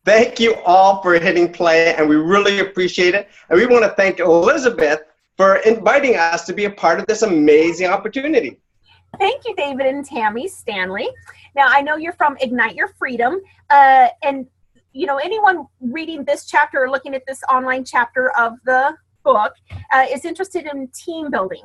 Thank you all for hitting play, and we really appreciate it. And we want to thank Elizabeth for inviting us to be a part of this amazing opportunity. Thank you, David and Tammy Stanley. Now, I know you're from Ignite Your Freedom, and anyone reading this chapter or looking at this online chapter of the book is interested in team building.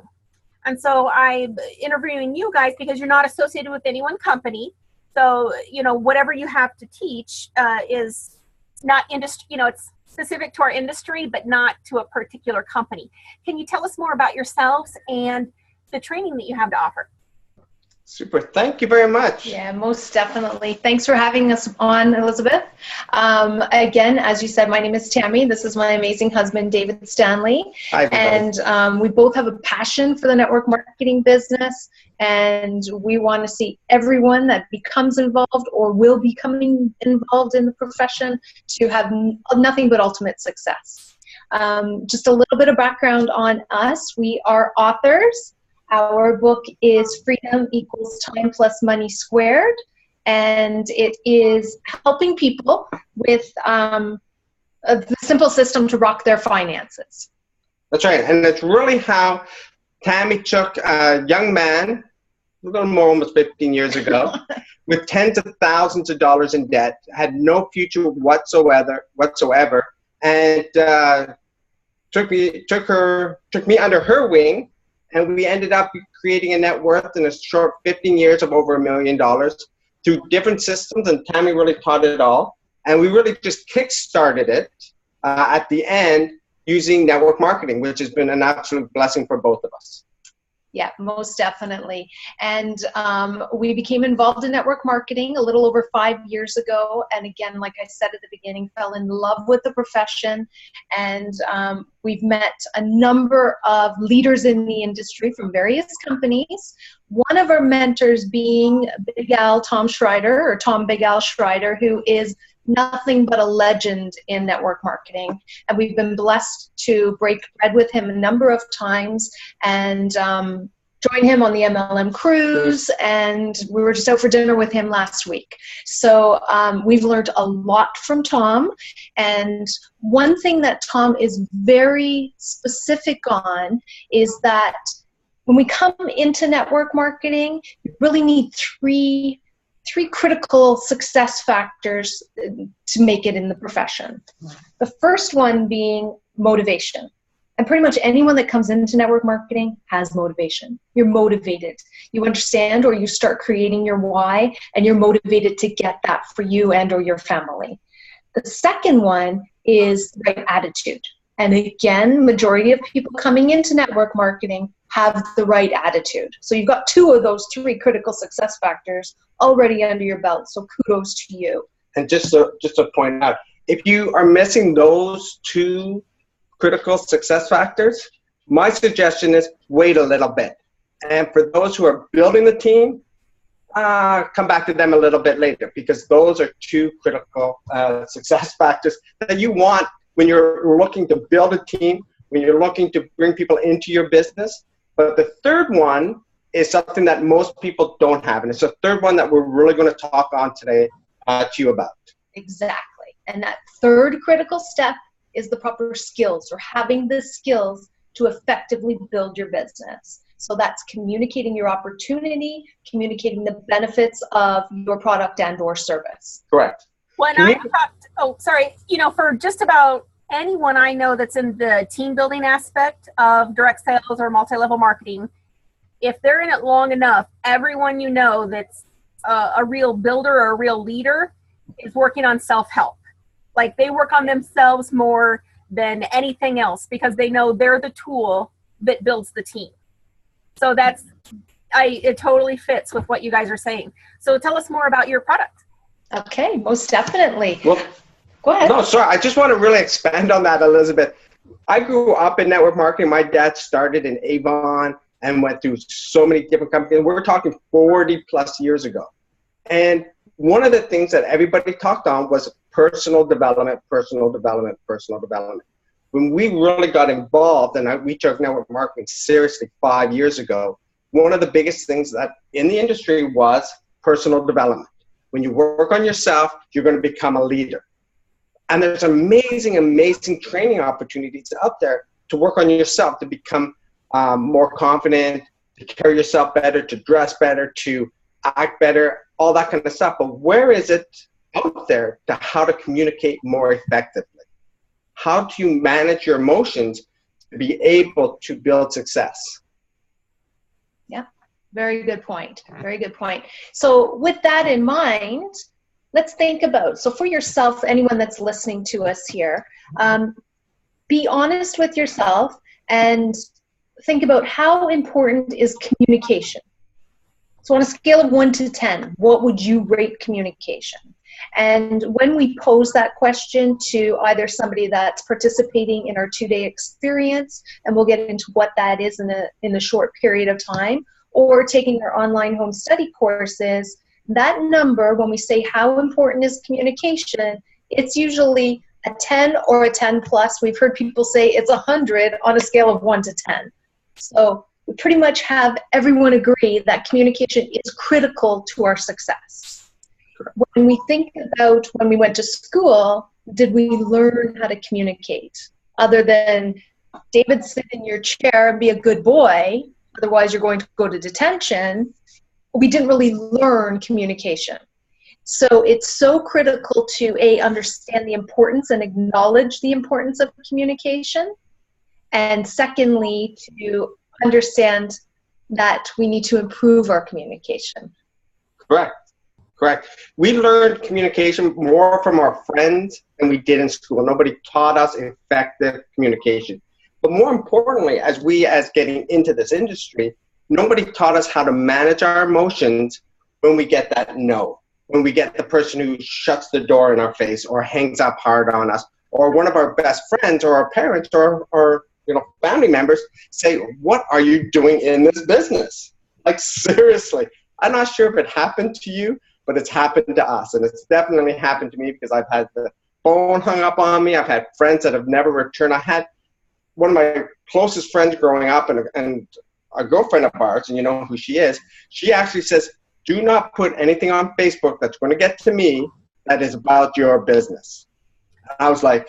And so I'm interviewing you guys because you're not associated with any one company. So, whatever you have to teach is not industry, it's specific to our industry, but not to a particular company. Can you tell us more about yourselves and the training that you have to offer? Super. Thank you very much. Yeah, most definitely. Thanks for having us on, Elizabeth. Again, as you said, my name is Tammy. This is my amazing husband, David Stanley. Hi, everybody. And we both have a passion for the network marketing business, and we want to see everyone that becomes involved or will be becoming involved in the profession to have nothing but ultimate success. Just a little bit of background on us. We are authors. Our book is Freedom Equals Time Plus Money Squared, and it is helping people with a simple system to rock their finances. That's right, and it's really how Tammy took a young man, a little more, almost 15 years ago, with tens of thousands of dollars in debt, had no future whatsoever, and took me under her wing. And we ended up creating a net worth in a short 15 years of over $1 million through different systems, and Tammy really taught it all. And we really just kick-started it at the end using network marketing, which has been an absolute blessing for both of us. Yeah, most definitely. And we became involved in network marketing a little over 5 years ago. And again, like I said at the beginning, fell in love with the profession. And we've met a number of leaders in the industry from various companies. One of our mentors being Big Al Tom Schreider, or Tom Big Al Schreider, who is nothing but a legend in network marketing. And we've been blessed to break bread with him a number of times and join him on the MLM cruise. And we were just out for dinner with him last week. So we've learned a lot from Tom. And one thing that Tom is very specific on is that when we come into network marketing, you really need three critical success factors to make it in the profession. The first one being motivation. And pretty much anyone that comes into network marketing has motivation. You're motivated. You understand, or you start creating your why, and you're motivated to get that for you and or your family. The second one is the right attitude. And again, majority of people coming into network marketing have the right attitude. So you've got two of those three critical success factors already under your belt. So kudos to you. And just to point out, if you are missing those two critical success factors, my suggestion is wait a little bit. And for those who are building the team, come back to them a little bit later, because those are two critical success factors that you want when you're looking to build a team, when you're looking to bring people into your business. But the third one is something that most people don't have. And it's the third one that we're really going to talk on today to you about. Exactly. And that third critical step is the proper skills, or having the skills to effectively build your business. So that's communicating your opportunity, communicating the benefits of your product and or service. Correct. When for just about anyone I know that's in the team building aspect of direct sales or multi-level marketing, if they're in it long enough, everyone you know that's a real builder or a real leader is working on self-help. Like, they work on themselves more than anything else because they know they're the tool that builds the team. So it totally fits with what you guys are saying. So tell us more about your product. Okay, most definitely. Well, go ahead. No, sorry. I just want to really expand on that, Elizabeth. I grew up in network marketing. My dad started in Avon and went through so many different companies. We're talking 40 plus years ago. And one of the things that everybody talked on was personal development. When we really got involved and we took network marketing seriously 5 years ago, one of the biggest things that in the industry was personal development. When you work on yourself, you're going to become a leader. And there's amazing, amazing training opportunities out there to work on yourself, to become more confident, to carry yourself better, to dress better, to act better, all that kind of stuff. But where is it out there to how to communicate more effectively? How do you manage your emotions to be able to build success? Yeah, very good point. Very good point. So with that in mind, let's think about, so for yourself, anyone that's listening to us here, be honest with yourself and think about how important is communication. So on a scale of 1 to 10, what would you rate communication? And when we pose that question to either somebody that's participating in our 2-day experience, and we'll get into what that is in a short period of time, or taking our online home study courses, that number, when we say how important is communication, it's usually a 10 or a 10 plus. We've heard people say it's 100 on a scale of 1 to 10. So we pretty much have everyone agree that communication is critical to our success. When we think about when we went to school, did we learn how to communicate? Other than, David, sit in your chair and be a good boy, otherwise you're going to go to detention, we didn't really learn communication. So it's so critical to understand the importance and acknowledge the importance of communication. And secondly, to understand that we need to improve our communication. Correct. Correct. We learned communication more from our friends than we did in school. Nobody taught us effective communication. But more importantly, as getting into this industry, nobody taught us how to manage our emotions when we get that no, when we get the person who shuts the door in our face or hangs up hard on us, or one of our best friends or our parents or family members say, what are you doing in this business? Like, seriously. I'm not sure if it happened to you, but it's happened to us. And it's definitely happened to me because I've had the phone hung up on me. I've had friends that have never returned. I had one of my closest friends growing up and a girlfriend of ours, and you know who she is, she actually says, do not put anything on Facebook that's going to get to me that is about your business. And I was like,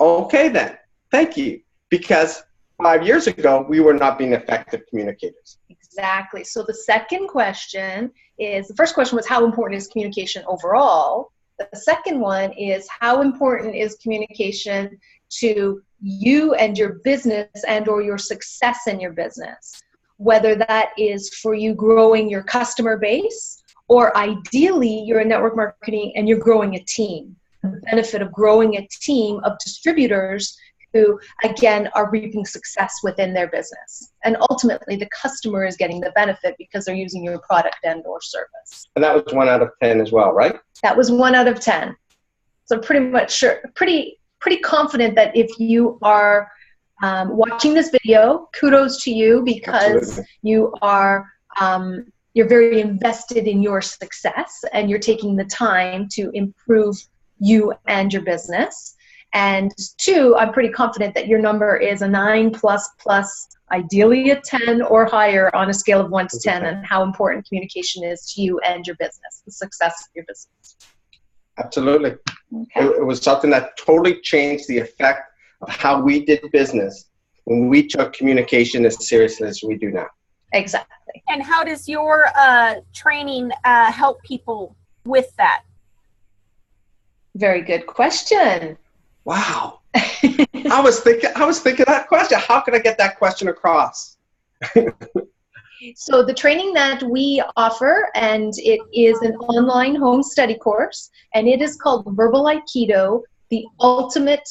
okay then. Thank you. Because 5 years ago, we were not being effective communicators. Exactly. So the second question is, the first question was how important is communication overall? The second one is how important is communication to you and your business and or your success in your business? Whether that is for you growing your customer base, or ideally you're in network marketing and you're growing a team. The benefit of growing a team of distributors who, again, are reaping success within their business. And ultimately, the customer is getting the benefit because they're using your product and or service. And that was 1 out of 10 as well, right? That was 1 out of 10. So pretty much sure, pretty confident that if you are watching this video, kudos to you because Absolutely. You are you're very invested in your success and you're taking the time to improve you and your business. And 2, I'm pretty confident that your number is a 9++, ideally a 10 or higher on a scale of 1 to 10, and how important communication is to you and your business, the success of your business. Absolutely. Okay. It was something that totally changed the effect of how we did business when we took communication as seriously as we do now. Exactly. And how does your training help people with that? Very good question. Wow. I was thinking that question. How could I get that question across? So the training that we offer, and it is an online home study course, and it is called Verbal Aikido, the Ultimate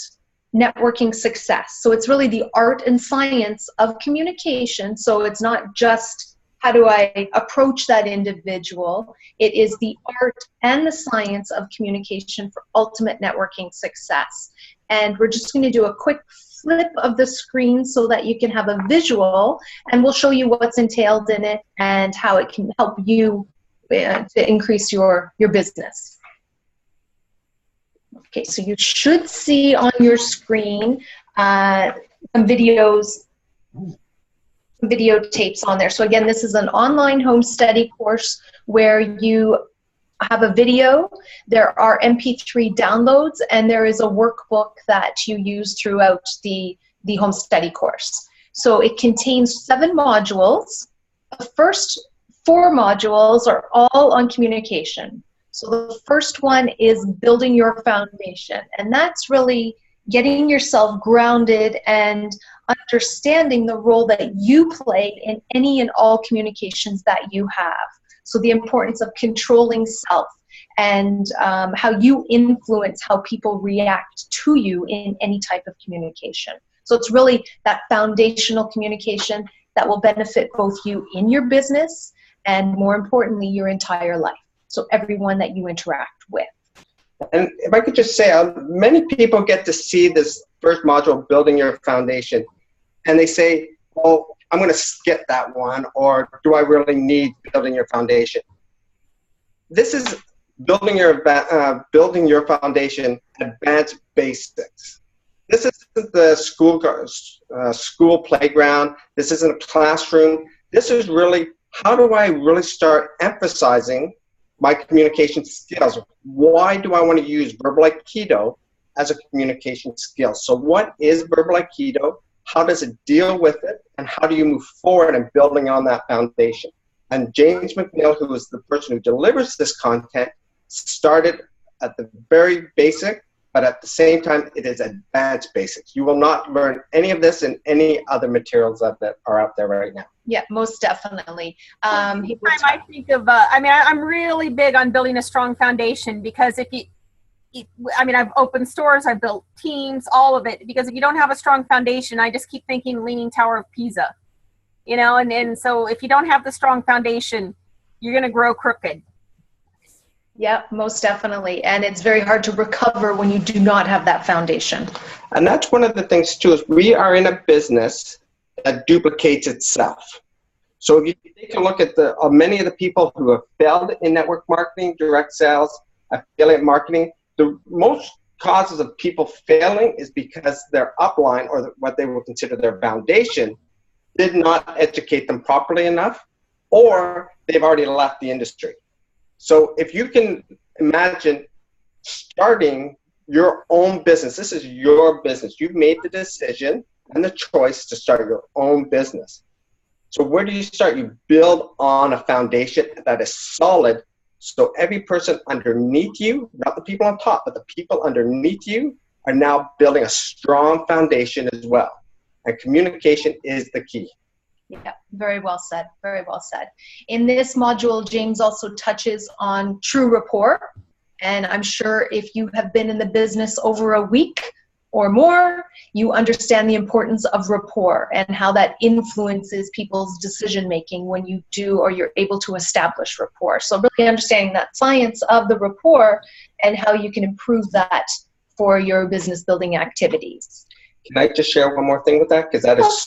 Networking Success. So it's really the art and science of communication. So it's not just how do I approach that individual. It is the art and the science of communication for ultimate networking success. And we're just going to do a quick flip of the screen so that you can have a visual, and we'll show you what's entailed in it and how it can help you to increase your business. Okay, so you should see on your screen some videotapes on there. So again, this is an online home study course where you have a video, there are MP3 downloads, and there is a workbook that you use throughout the home study course. So it contains 7 modules. The first 4 modules are all on communication. So the first one is building your foundation, and that's really getting yourself grounded and understanding the role that you play in any and all communications that you have. So the importance of controlling self and how you influence how people react to you in any type of communication. So it's really that foundational communication that will benefit both you in your business and, more importantly, your entire life. So everyone that you interact with. And if I could just say, many people get to see this first module, Building Your Foundation, and they say, oh, I'm going to skip that one, or do I really need Building Your Foundation? This is Building Your Foundation, Advanced Basics. This isn't the school playground. This isn't a classroom. This is really, how do I really start emphasizing my communication skills? Why do I want to use verbal Aikido as a communication skill? So what is verbal Aikido? How does it deal with it? And how do you move forward in building on that foundation? And James McNeil, who is the person who delivers this content, started at the very basic, but at the same time, it is advanced basics. You will not learn any of this in any other materials that are out there right now. Yeah, most definitely. I think of, I'm really big on building a strong foundation, because if you, I've opened stores, I've built teams, all of it, because if you don't have a strong foundation, I just keep thinking Leaning Tower of Pisa, and so if you don't have the strong foundation, you're going to grow crooked. Yeah, most definitely. And it's very hard to recover when you do not have that foundation. And that's one of the things too, is we are in a business that duplicates itself. So if you take a look at many of the people who have failed in network marketing, direct sales, affiliate marketing, the most causes of people failing is because their upline, or what they will consider their foundation, did not educate them properly enough, or they've already left the industry. So if you can imagine starting your own business, this is your business. You've made the decision and the choice to start your own business. So where do you start? You build on a foundation that is solid, so every person underneath you, not the people on top, but the people underneath you, are now building a strong foundation as well. And communication is the key. Yeah, very well said. Very well said. In this module, James also touches on true rapport. And I'm sure if you have been in the business over a week or more, you understand the importance of rapport and how that influences people's decision making when you do, or you're able to establish rapport. So really understanding that science of the rapport and how you can improve that for your business building activities. Can I just share one more thing with that? Because that is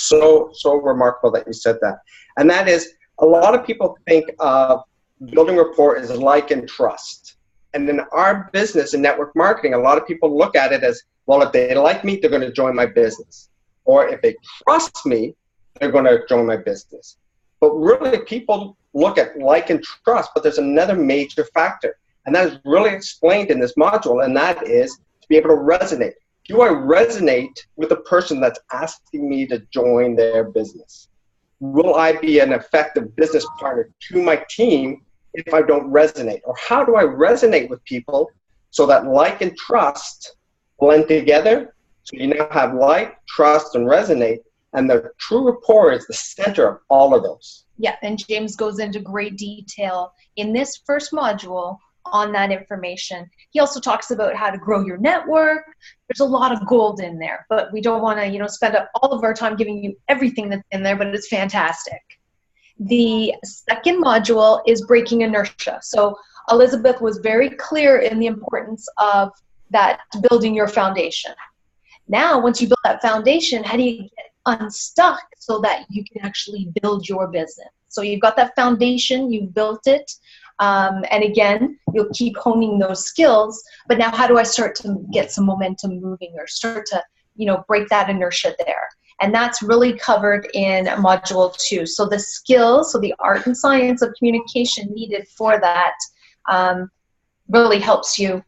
so remarkable that you said that. And that is, a lot of people think of building rapport as like and trust. And in our business and network marketing, a lot of people look at it as, well, if they like me, they're going to join my business. Or if they trust me, they're going to join my business. But really, people look at like and trust, but there's another major factor. And that is really explained in this module, and that is to be able to resonate. Do I resonate with the person that's asking me to join their business? Will I be an effective business partner to my team if I don't resonate? Or how do I resonate with people so that like and trust blend together? So you now have like, trust, and resonate, and the true rapport is the center of all of those. Yeah, and James goes into great detail in this first module on that information. He also talks about how to grow your network. There's a lot of gold in there, but we don't want to, spend up all of our time giving you everything that's in there, but it's fantastic. The second module is breaking inertia. So Elizabeth was very clear in the importance of that, building your foundation. Now, once you build that foundation, how do you get unstuck so that you can actually build your business? So you've got that foundation, you've built it. And again, you'll keep honing those skills, but now how do I start to get some momentum moving, or start to, break that inertia there? And that's really covered in module 2. So the skills, so the art and science of communication needed for that really helps you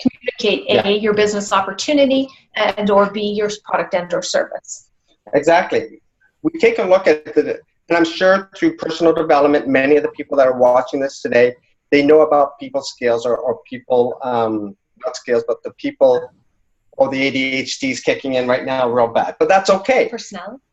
communicate A, your business opportunity, and or B, your product and or service. Exactly. We take a look at and I'm sure through personal development, many of the people that are watching this today, they know about people skills or people, not skills, but the people, or the ADHD is kicking in right now real bad. But that's okay.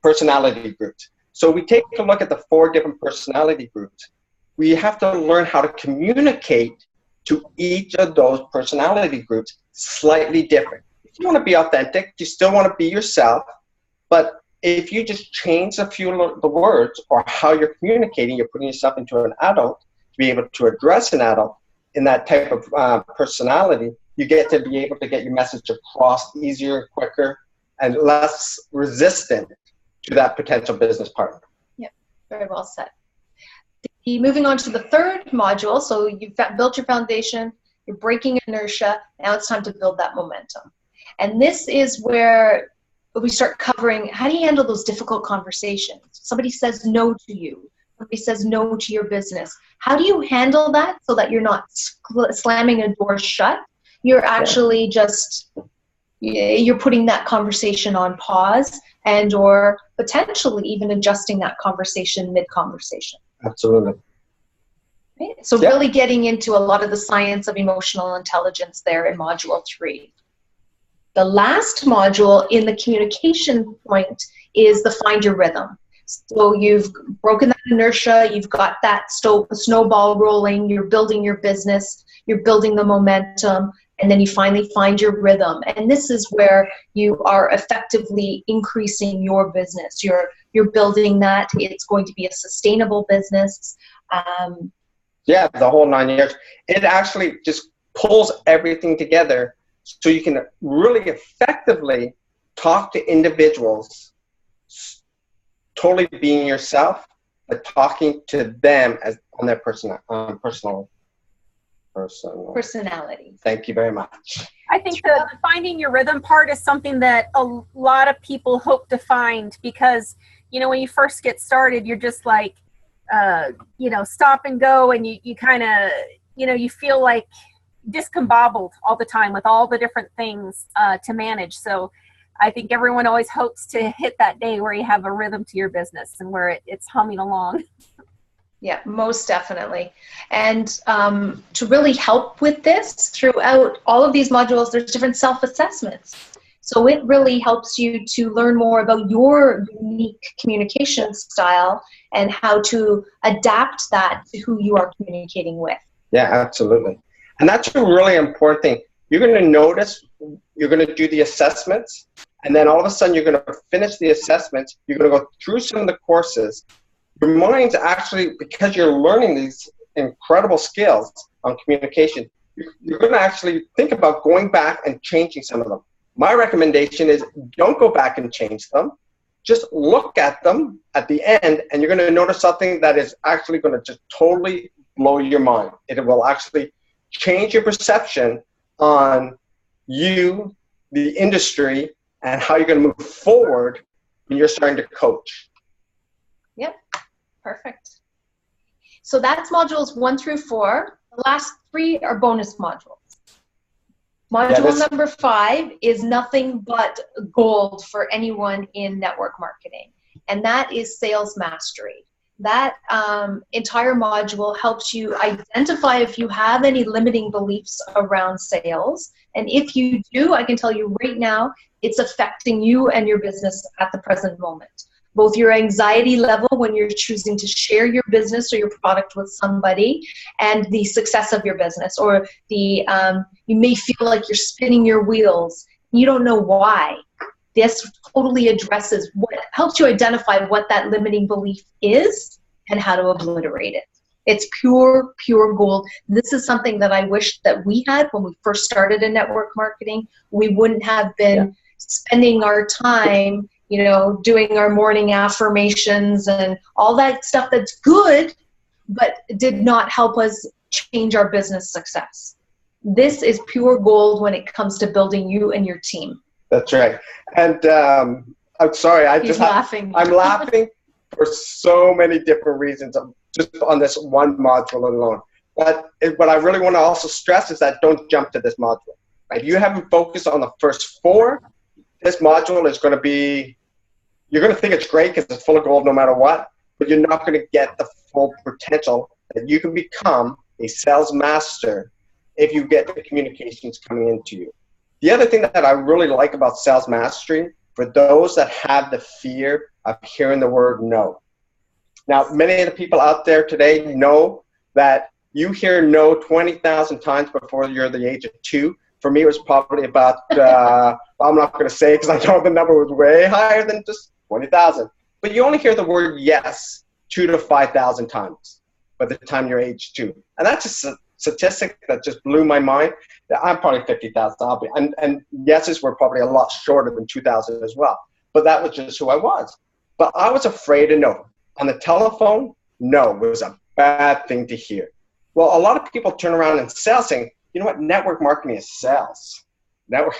Personality groups. So we take a look at the 4 different personality groups. We have to learn how to communicate to each of those personality groups slightly different. If you want to be authentic, you still want to be yourself, but if you just change a few of the words or how you're communicating, you're putting yourself into an adult to be able to address an adult in that type of personality, you get to be able to get your message across easier, quicker, and less resistant to that potential business partner. Yeah, very well said. Moving on to the 3rd module, so you've built your foundation, you're breaking inertia, now it's time to build that momentum. And this is where we start covering, how do you handle those difficult conversations? Somebody says no to you, somebody says no to your business. How do you handle that so that you're not slamming a door shut? You're actually just, you're putting that conversation on pause and or potentially even adjusting that conversation mid-conversation. Absolutely. Right? So really getting into a lot of the science of emotional intelligence there in module 3. The last module in the communication point is the find your rhythm. So you've broken that inertia, you've got that snowball rolling, you're building your business, you're building the momentum, and then you finally find your rhythm. And this is where you are effectively increasing your business. You're building that. It's going to be a sustainable business. Yeah, the whole 9 years. It actually just pulls everything together so you can really effectively talk to individuals, totally being yourself, but talking to them as on their personality. Thank you very much. I think the finding your rhythm part is something that a lot of people hope to find, because, you know, when you first get started, you're just like, you know, stop and go, and you kind of, you know, you feel like discombobbled all the time with all the different things to manage. So I think everyone always hopes to hit that day where you have a rhythm to your business and where it's humming along. Yeah, most definitely. And to really help with this, throughout all of these modules, there's different self-assessments. So it really helps you to learn more about your unique communication style and how to adapt that to who you are communicating with. Yeah, absolutely. And that's a really important thing. You're going to notice, you're going to do the assessments, and then all of a sudden you're going to finish the assessments, you're going to go through some of the courses. Your mind's actually, because you're learning these incredible skills on communication, you're going to actually think about going back and changing some of them. My recommendation is don't go back and change them. Just look at them at the end, and you're going to notice something that is actually going to just totally blow your mind. It will actually change your perception on you, the industry, and how you're going to move forward when you're starting to coach. Yep, perfect. So that's modules 1 through 4. The last 3 are bonus modules. Module number 5 is nothing but gold for anyone in network marketing, and that is sales mastery. That entire module helps you identify if you have any limiting beliefs around sales. And if you do, I can tell you right now, it's affecting you and your business at the present moment. Both your anxiety level when you're choosing to share your business or your product with somebody, and the success of your business, or the you may feel like you're spinning your wheels. You don't know why. This totally addresses helps you identify what that limiting belief is and how to obliterate it. It's pure gold. This is something that I wish that we had when we first started in network marketing. We wouldn't have been spending our time, you know, doing our morning affirmations and all that stuff that's good, but did not help us change our business success. This is pure gold when it comes to building you and your team. That's right. And I'm sorry, I'm laughing for so many different reasons, just on this one module alone. But what I really want to also stress is that don't jump to this module. If you haven't focused on the first 4, this module is going to be, you're going to think it's great because it's full of gold no matter what, but you're not going to get the full potential that you can become a sales master if you get the communications coming into you. The other thing that I really like about sales mastery, for those that have the fear of hearing the word no. Now, many of the people out there today know that you hear no 20,000 times before you're the age of 2. For me, it was probably about, I'm not going to say because I know the number was way higher than just 20,000. But you only hear the word yes 2,000 to 5,000 times by the time you're age 2. And that's a statistic that just blew my mind. I'm probably 50,000. And yeses were probably a lot shorter than 2,000 as well. But that was just who I was. But I was afraid of no. On the telephone, no was a bad thing to hear. Well, a lot of people turn around and sales saying, you know what, network marketing is sales. Network,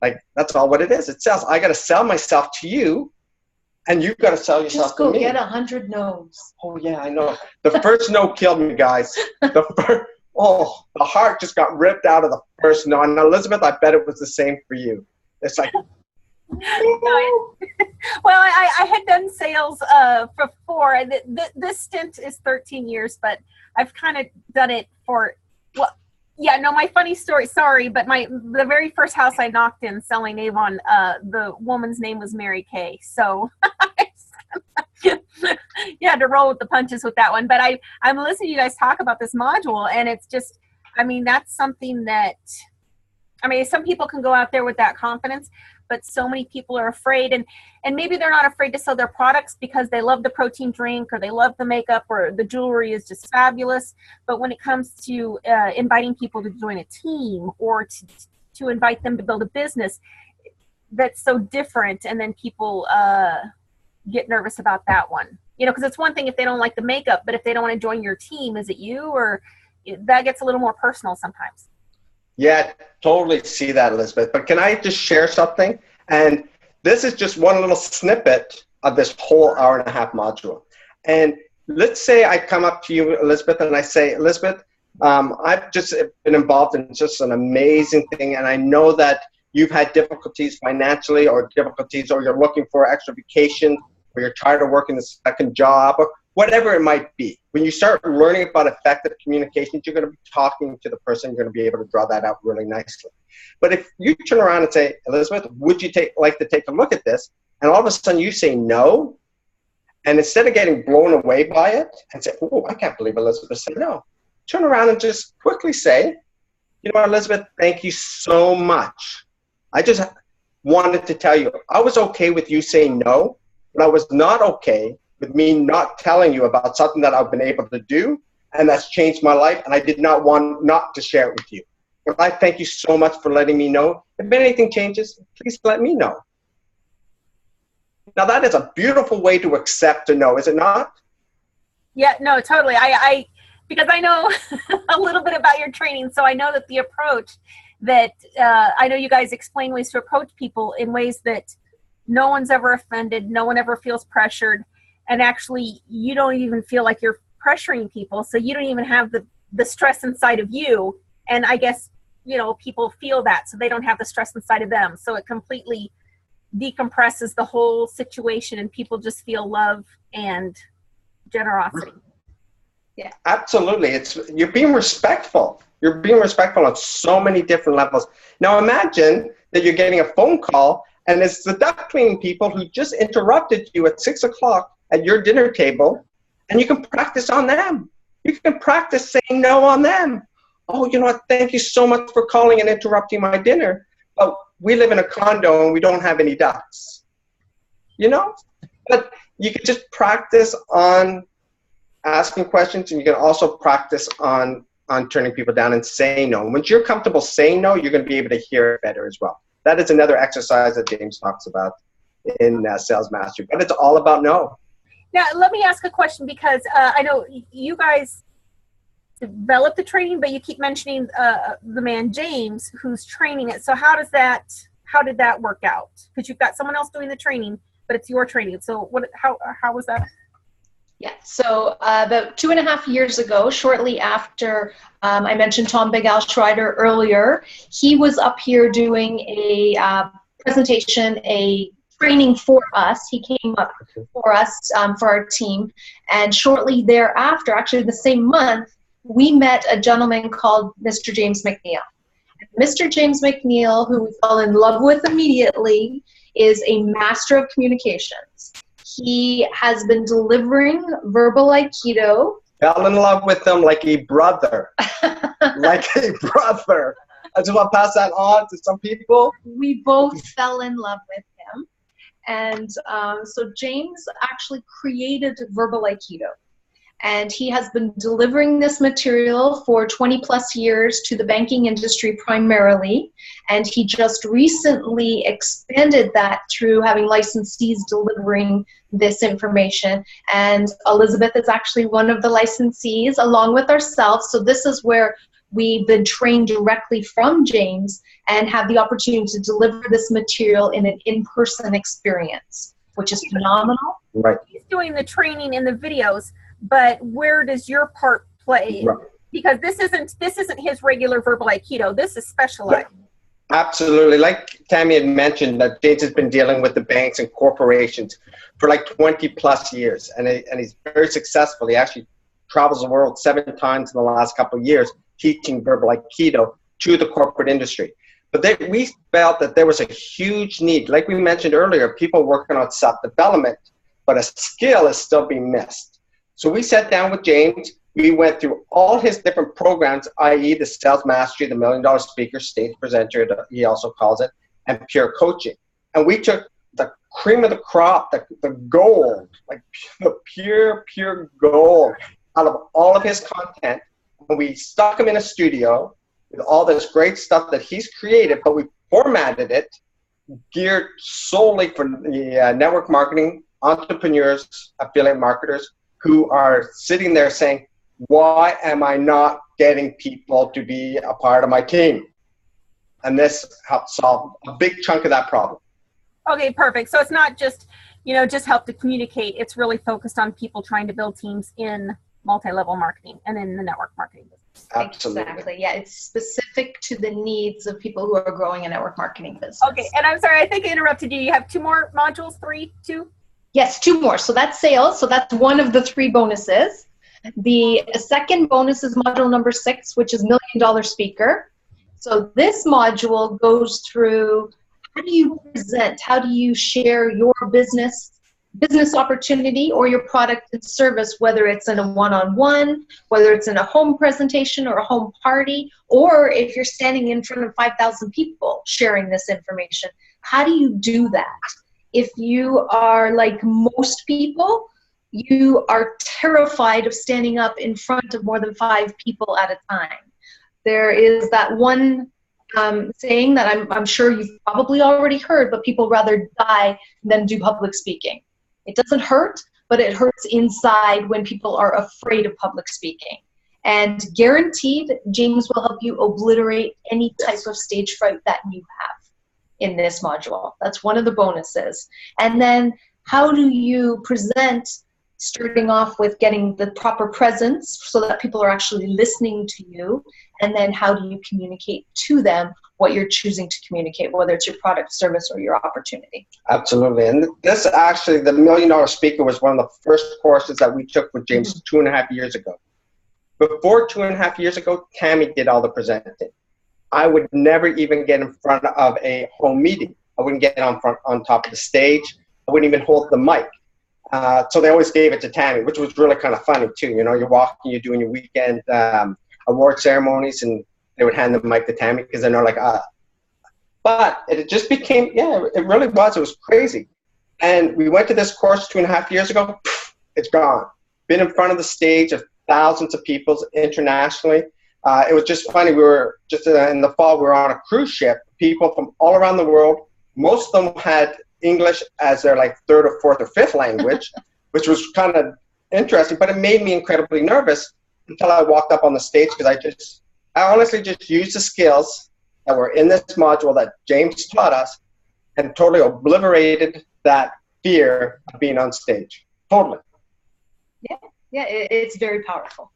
like, that's all what it is. It's sales. I got to sell myself to you, and you've got to sell yourself to me. Just go get 100 no's. Oh, yeah, I know. The first no killed me, guys. The heart just got ripped out of the first no. And Elizabeth, I bet it was the same for you. It's like, well, I had done sales before. This stint is 13 years, but I've kind of done it for, well, yeah, no, my funny story, sorry, but the very first house I knocked in selling Avon, the woman's name was Mary Kay. So you had to roll with the punches with that one. But I'm listening to you guys talk about this module, and it's just, I mean, that's something that, I mean, some people can go out there with that confidence, but so many people are afraid, and maybe they're not afraid to sell their products because they love the protein drink or they love the makeup or the jewelry is just fabulous. But when it comes to inviting people to join a team or to invite them to build a business, that's so different. And then people get nervous about that one, you know, because it's one thing if they don't like the makeup, but if they don't want to join your team, is it you? Or that gets a little more personal sometimes. Yeah, totally see that, Elizabeth. But can I just share something? And this is just one little snippet of this whole hour-and-a-half module. And let's say I come up to you, Elizabeth, and I say, Elizabeth, I've just been involved in just an amazing thing, and I know that you've had difficulties financially or you're looking for extra vacation, or you're tired of working the second job, or whatever it might be. When you start learning about effective communications, you're going to be talking to the person. You're going to be able to draw that out really nicely. But if you turn around and say, Elizabeth, would you like to take a look at this? And all of a sudden you say no. And instead of getting blown away by it and say, oh, I can't believe Elizabeth said no. Turn around and just quickly say, you know what, Elizabeth, thank you so much. I just wanted to tell you, I was okay with you saying no, but I was not okay with me not telling you about something that I've been able to do and that's changed my life, and I did not want not to share it with you. But I thank you so much for letting me know. If anything changes, please let me know. Now that is a beautiful way to accept a no, is it not? Yeah, no, totally. I because I know a little bit about your training, so I know that the approach that I know you guys explain ways to approach people in ways that no one's ever offended, no one ever feels pressured. And actually, you don't even feel like you're pressuring people, so you don't even have the stress inside of you. And I guess, you know, people feel that, so they don't have the stress inside of them. So it completely decompresses the whole situation, and people just feel love and generosity. Yeah, absolutely. You're being respectful. You're being respectful on so many different levels. Now imagine that you're getting a phone call, and it's the duct cleaning people who just interrupted you at 6 o'clock at your dinner table, and you can practice on them. You can practice saying no on them. Oh, you know what? Thank you so much for calling and interrupting my dinner. But we live in a condo and we don't have any ducts. You know? But you can just practice on asking questions, and you can also practice on turning people down and saying no. Once you're comfortable saying no, you're going to be able to hear it better as well. That is another exercise that James talks about in Sales Mastery. But it's all about no. Now, let me ask a question, because I know you guys developed the training, but you keep mentioning the man James who's training it. So how did that work out? Because you've got someone else doing the training, but it's your training. So how was that? Yeah, so about 2.5 years ago, shortly after I mentioned Tom Big Al Schreider earlier, he was up here doing a presentation, a training for us. He came up for us, for our team, and shortly thereafter, actually the same month, we met a gentleman called Mr. James McNeil. Mr. James McNeil, who we fell in love with immediately, is a master of communications. He has been delivering verbal Aikido. Fell in love with him like a brother. Like a brother. I just want to pass that on to some people. We both fell in love with him. And so James actually created verbal Aikido. And he has been delivering this material for 20 plus years to the banking industry primarily. And he just recently expanded that through having licensees delivering this information. And Elizabeth is actually one of the licensees along with ourselves. So this is where we've been trained directly from James and have the opportunity to deliver this material in an in-person experience, which is phenomenal. Right. He's doing the training in the videos, but where does your part play? Right. Because this isn't his regular verbal Aikido. This is specialized. Yeah. Absolutely. Like Tammy had mentioned, that James has been dealing with the banks and corporations for like 20 plus years, and he's very successful. He actually travels the world 7 times in the last couple of years teaching verbal Aikido to the corporate industry. But we felt that there was a huge need, like we mentioned earlier, people working on self-development, but a skill is still being missed. So we sat down with James. We went through all his different programs, i.e. the Sales Mastery, the $1 Million Speaker, Stage Presenter, he also calls it, and Pure Coaching. And we took the cream of the crop, the gold, like the pure gold out of all of his content. And we stuck him in a studio with all this great stuff that he's created, but we formatted it, geared solely for the network marketing, entrepreneurs, affiliate marketers, who are sitting there saying, why am I not getting people to be a part of my team? And this helps solve a big chunk of that problem. Okay, perfect. So it's not just, just help to communicate. It's really focused on people trying to build teams in multi-level marketing and in the network marketing business. Absolutely. Exactly. Yeah, it's specific to the needs of people who are growing a network marketing business. Okay, and I'm sorry, I think I interrupted you. You have 2 more modules, 3, 2? Yes, 2 more. So that's sales. So that's one of the 3 bonuses. The second bonus is module number 6, which is $1 Million Speaker. So this module goes through how do you present, how do you share your business opportunity or your product and service, whether it's in a one-on-one, whether it's in a home presentation or a home party, or if you're standing in front of 5,000 people sharing this information. How do you do that? If you are like most people, you are terrified of standing up in front of more than 5 people at a time. There is that one saying that I'm sure you've probably already heard, but people rather die than do public speaking. It doesn't hurt, but it hurts inside when people are afraid of public speaking. And guaranteed, James will help you obliterate any type of stage fright that you have in this module. That's one of the bonuses. And then how do you present, starting off with getting the proper presence so that people are actually listening to you, and then how do you communicate to them what you're choosing to communicate, whether it's your product, service, or your opportunity. Absolutely. And this actually, the $1 Million Speaker was one of the first courses that we took with James 2.5 years ago. Before 2.5 years ago, Tammy did all the presenting. I would never even get in front of a home meeting. I wouldn't get on top of the stage. I wouldn't even hold the mic. So they always gave it to Tammy, which was really kind of funny too. You know, you're walking, you're doing your weekend award ceremonies, and they would hand the mic to Tammy because they're not like, But it just became, it really was. It was crazy. And we went to this course 2.5 years ago. It's gone. Been in front of the stage of thousands of people internationally. It was just funny. We were just in the fall, we were on a cruise ship, people from all around the world. Most of them had English as their like 3rd or 4th or 5th language, which was kind of interesting, but it made me incredibly nervous until I walked up on the stage, because I honestly just used the skills that were in this module that James taught us and totally obliterated that fear of being on stage. Totally. Yeah, it's very powerful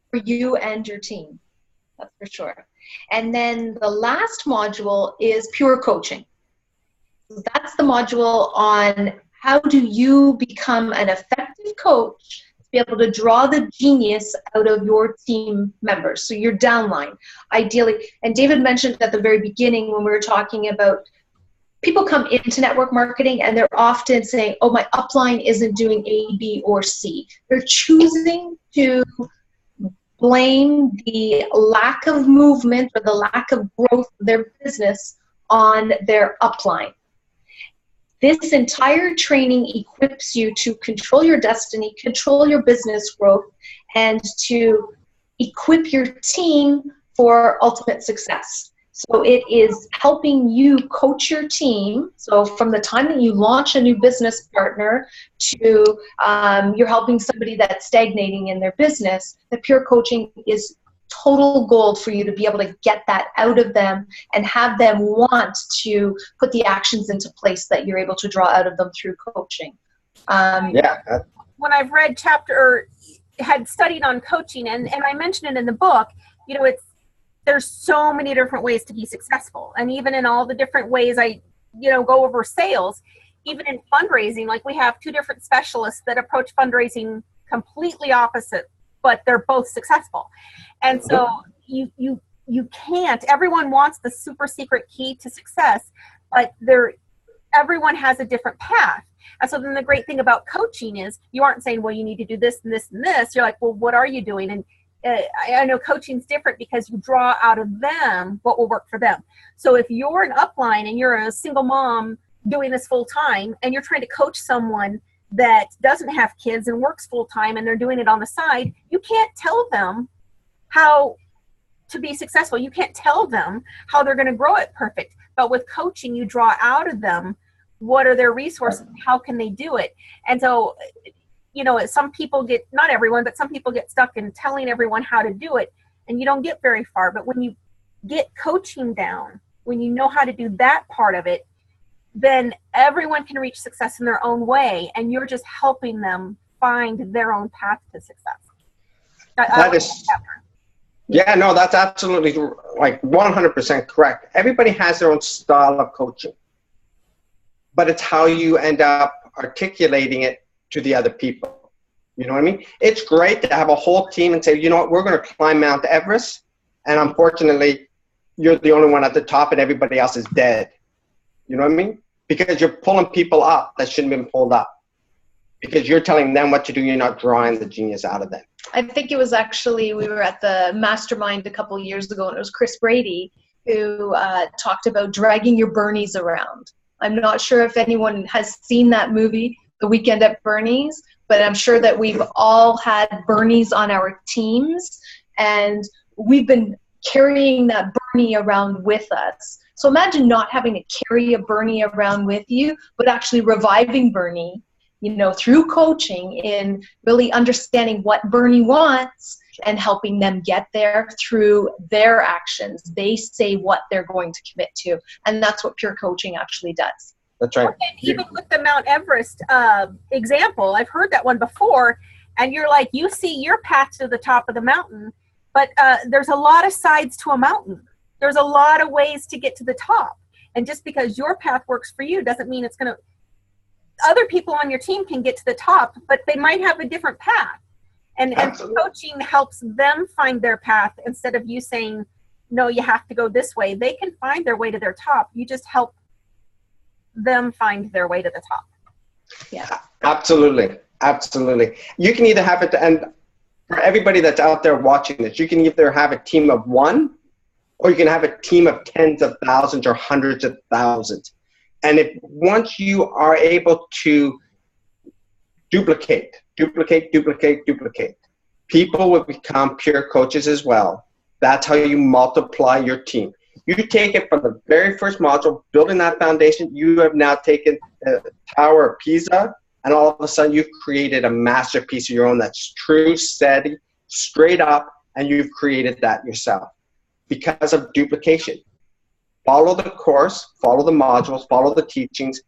for you and your team. That's for sure. And then the last module is pure coaching. So that's the module on how do you become an effective coach to be able to draw the genius out of your team members. So your downline, ideally. And David mentioned at the very beginning when we were talking about people come into network marketing and they're often saying, oh, my upline isn't doing A, B, or C. They're choosing to blame the lack of movement or the lack of growth of their business on their upline. This entire training equips you to control your destiny, control your business growth, and to equip your team for ultimate success. So it is helping you coach your team. So from the time that you launch a new business partner to you're helping somebody that's stagnating in their business, the pure coaching is total gold for you to be able to get that out of them and have them want to put the actions into place that you're able to draw out of them through coaching. When I've read or had studied on coaching, and I mentioned it in the book, you know, there's so many different ways to be successful. And even in all the different ways I, go over sales, even in fundraising, like we have two different specialists that approach fundraising completely opposite, but they're both successful. And so you can't, everyone wants the super secret key to success, but everyone has a different path. And so then the great thing about coaching is you aren't saying, well, you need to do this and this and this. You're like, well, what are you doing? And I know coaching's different because you draw out of them what will work for them. So if you're an upline and you're a single mom doing this full time and you're trying to coach someone that doesn't have kids and works full time and they're doing it on the side, you can't tell them how to be successful. You can't tell them how they're going to grow it perfect. But with coaching, you draw out of them what are their resources, how can they do it. And so, some people not everyone, but some people get stuck in telling everyone how to do it, and you don't get very far. But when you get coaching down, when you know how to do that part of it, then everyone can reach success in their own way, and you're just helping them find their own path to success. That's absolutely like 100% correct. Everybody has their own style of coaching, but it's how you end up articulating it to the other people. You know what I mean? It's great to have a whole team and say, you know what, we're going to climb Mount Everest, and unfortunately, you're the only one at the top and everybody else is dead. You know what I mean? Because you're pulling people up that shouldn't have been pulled up. Because you're telling them what to do, you're not drawing the genius out of them. I think it was actually, we were at the mastermind a couple of years ago, and it was Chris Brady who talked about dragging your Bernies around. I'm not sure if anyone has seen that movie, The Weekend at Bernie's, but I'm sure that we've all had Bernies on our teams, and we've been carrying that Bernie around with us. So imagine not having to carry a Bernie around with you, but actually reviving Bernie, through coaching in really understanding what Bernie wants and helping them get there through their actions. They say what they're going to commit to, and that's what pure coaching actually does. That's right. And even with the Mount Everest example, I've heard that one before, and you're like, you see your path to the top of the mountain, but there's a lot of sides to a mountain. There's a lot of ways to get to the top. And just because your path works for you doesn't mean it's going to, other people on your team can get to the top, but they might have a different path. And coaching helps them find their path instead of you saying, no, you have to go this way. They can find their way to their top. You just help them find their way to the top. Yeah, absolutely. You can either have it, and for everybody that's out there watching this, you can either have a team of one, or you can have a team of tens of thousands or hundreds of thousands. And once you are able to duplicate, people will become pure coaches as well. That's how you multiply your team. You take it from the very first module, building that foundation, you have now taken the Tower of Pisa, and all of a sudden you've created a masterpiece of your own that's true, steady, straight up, and you've created that yourself because of duplication. Follow the course, follow the modules, follow the teachings,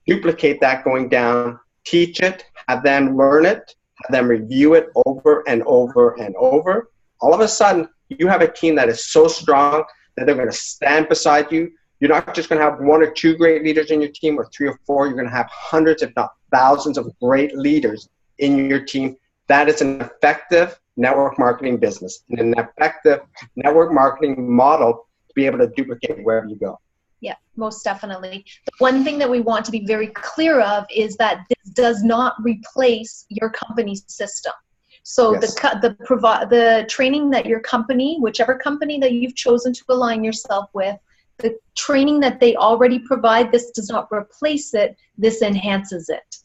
duplicate that going down, teach it, have them learn it, have them review it over and over and over, all of a sudden you have a team that is so strong that they're going to stand beside you. You're not just going to have one or two great leaders in your team or three or four. You're going to have hundreds, if not thousands, of great leaders in your team. That is an effective network marketing business and an effective network marketing model to be able to duplicate wherever you go. Yeah, most definitely. The one thing that we want to be very clear of is that this does not replace your company's system. So Yes. the training that your company, whichever company that you've chosen to align yourself with, the training that they already provide, this does not replace it, this enhances it.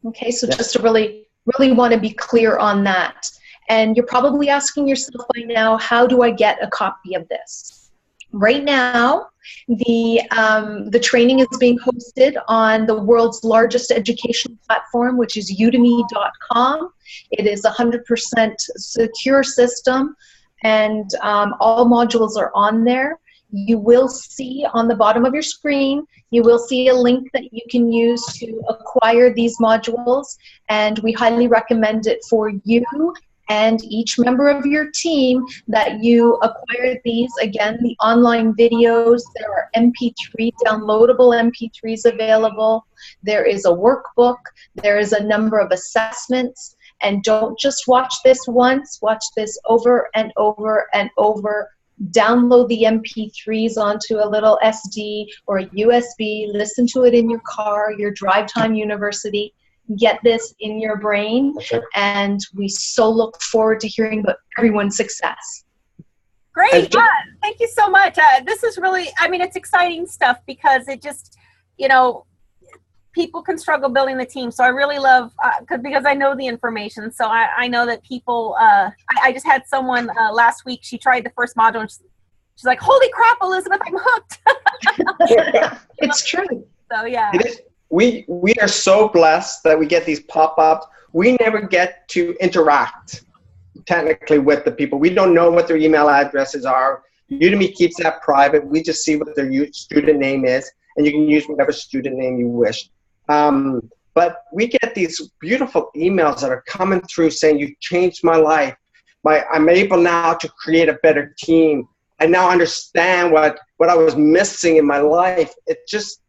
Okay, so Yes. just to really want to be clear on that. And you're probably asking yourself by now, how do I get a copy of this? Right now, the training is being hosted on the world's largest education platform, which is udemy.com. It is a 100% secure system, and all modules are on there. You will see on the bottom of your screen, you will see a link that you can use to acquire these modules, and we highly recommend it for you and each member of your team that you acquire these. Again, the online videos, there are MP3, downloadable MP3s available. There is a workbook. There is a number of assessments. And don't just watch this once, watch this over and over and over. Download the MP3s onto a little SD or a USB. Listen to it in your car, your drive time university. Get this in your brain, and we so look forward to hearing about everyone's success. Great. Thank you so much. This is really, I mean, it's exciting stuff because it just, you know, people can struggle building the team. So I really love, because I know the information. So I know that people, I just had someone last week, she tried the first module and she's like, holy crap, Elizabeth, I'm hooked. It's true. So yeah. It is. We are so blessed that we get these pop-ups. We never get to interact technically with the people. We don't know what their email addresses are. Udemy keeps that private. We just see what their student name is, and you can use whatever student name you wish. But we get these beautiful emails that are coming through saying, you changed my life. I'm able now to create a better team. I now understand what I was missing in my life. It's just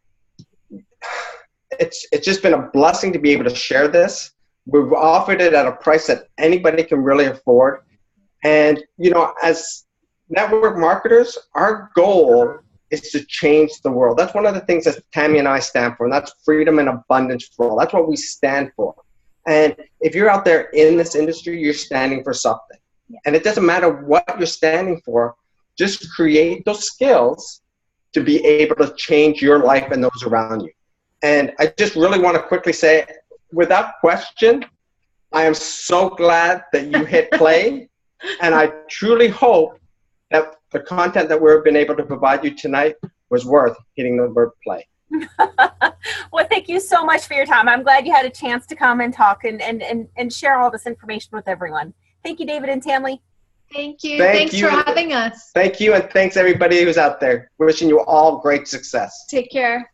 been a blessing to be able to share this. We've offered it at a price that anybody can really afford. And, you know, as network marketers, our goal is to change the world. That's one of the things that Tammy and I stand for, and that's freedom and abundance for all. That's what we stand for. And if you're out there in this industry, you're standing for something. And it doesn't matter what you're standing for, just create those skills to be able to change your life and those around you. And I just really want to quickly say, without question, I am so glad that you hit play. And I truly hope that the content that we've been able to provide you tonight was worth hitting the word play. Well, thank you so much for your time. I'm glad you had a chance to come and talk and share all this information with everyone. Thank you, David and Tammy. Thank you. Thanks for having us. Thank you, and thanks everybody who's out there. We're wishing you all great success. Take care.